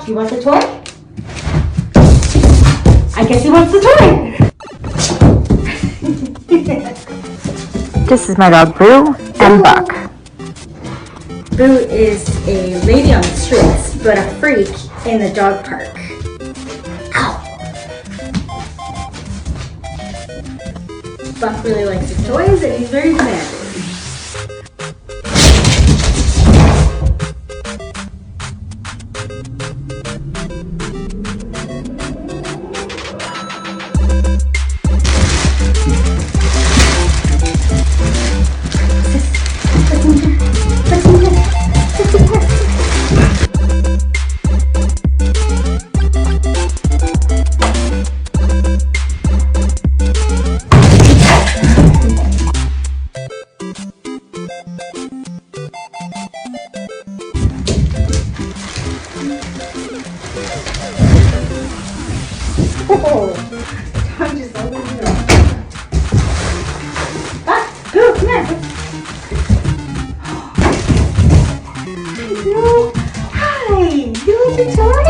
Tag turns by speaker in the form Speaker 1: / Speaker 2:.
Speaker 1: Unbox, you want the toy? I guess he wants the toy.
Speaker 2: This is my dog Boo and Buck.
Speaker 1: Boo is a lady on the streets, but a freak in the dog park. Ow! Buck really likes his toys and he's very demanding. Oh, I'm just over here. Boo, come here. Hi, you like your toy?